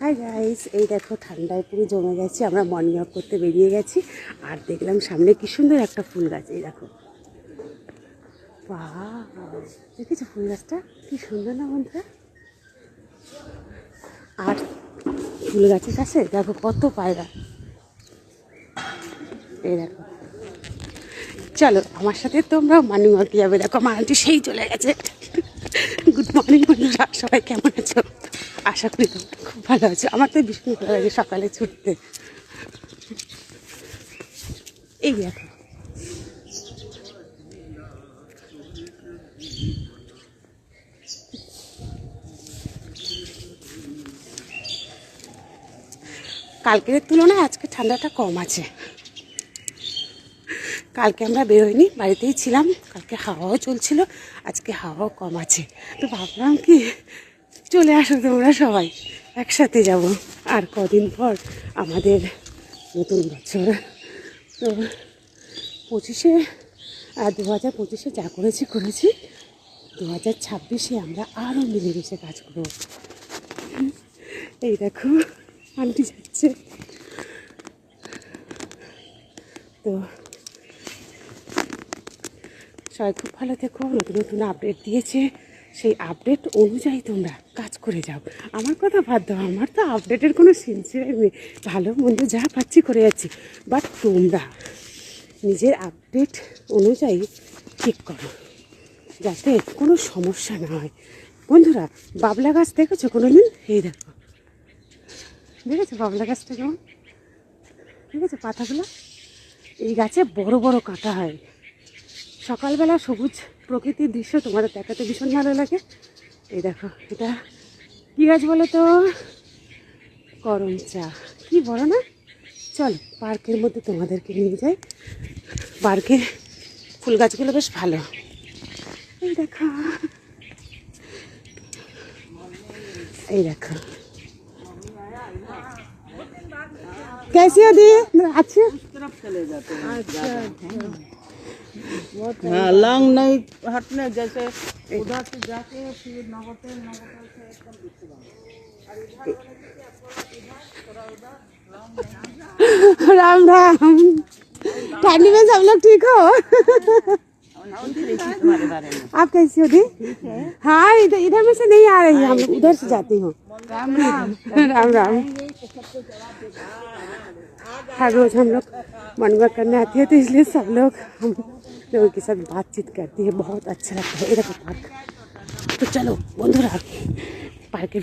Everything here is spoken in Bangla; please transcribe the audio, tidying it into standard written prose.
হাই গাইস, এই দেখো ঠান্ডায় পুরো জমে গেছে। আমরা মর্নিং ওয়াক করতে বেরিয়ে গেছি আর দেখলাম সামনে কি সুন্দর একটা ফুল গাছ। এই দেখো, বাহ, দেখেছো ফুল গাছটা কি সুন্দর না বন্ধুরা? আর ফুল গাছের কাছে দেখো কত পায়রা। এই দেখো, চলো আমার সাথে তোমরা মর্নিং ওয়াকে যাবে। দেখো আমার আন্টি সেই চলে গেছে। গুড মর্নিং বন্ধুরা, সবাই কেমন আছো? আশা করি তোমরা খুব ভালো আছো। আমার তো ভীষণ ভালো লাগে সকালে ছুটতে। এই দেখো, কালকের তুলনায় আজকে ঠান্ডাটা কম আছে। কালকে আমরা বেরোইনি, বাড়িতেই ছিলাম। কালকে হাওয়াও চলছিল, আজকে হাওয়াও কম আছে। তো ভাবলাম কি চলে আসো তোমরা সবাই, একসাথে যাব। আর কদিন পর আমাদের নতুন বছর। তো 2025 যা করেছি 2026 আমরা আরও মিলেমিশে কাজ করব। এই দেখো আন্টি যাচ্ছে। তো সবাই খুব ভালো থেকো। নতুন নতুন আপডেট দিয়েছে, সেই আপডেট অনুযায়ী তোমরা কাজ করে যাও। আমার কথা বাদ দাও, আমার তো আপডেটের কোনো সিনসিয়ার নেই। ভালো মন্দ যা পাচ্ছি করে যাচ্ছি, বাট তোমরা নিজের আপডেট অনুযায়ী ঠিক করো, যাতে কোনো সমস্যা না হয়। বন্ধুরা, বাবলা গাছ দেখেছো কোনো দিন? এই দেখো, দেখেছো বাবলা গাছটা কেমন? দেখেছো পাতাগুলো? এই গাছে বড় বড় কাঁটা হয়। সকালবেলা সবুজ প্রকৃতির দৃশ্য তোমাদের দেখাতে ভীষণ ভালো লাগে। এই দেখো, এটা কী গাছ বলো তো? করম চা। কি বড় না? চল পার্কের মধ্যে তোমাদেরকে নিয়ে যাই। পার্কে ফুল গাছগুলো বেশ ভালো। এই দেখো, এই দেখো कैसी हो दी? अच्छी। हाँ, लॉन्ग नहीं हटने, जैसे उधर से जाके फिर नगोटे से एकदम पीछे राम राम। ठंडी में सब लोग ठीक हो? तुम्हारे बारे में। आप कैसी हो दी? हाँ, इधर इधर में से नहीं आ रही, हम उधर से जाती हूँ। राम राम। राम राम। हर रोज हम लोग मॉर्निंग वॉक करने आती है, तो इसलिए सब लोग हम लोगों के साथ बातचीत करती है। बहुत अच्छा लगता है। ये देखो पार्क। तो चलो बंधुरा, पार्क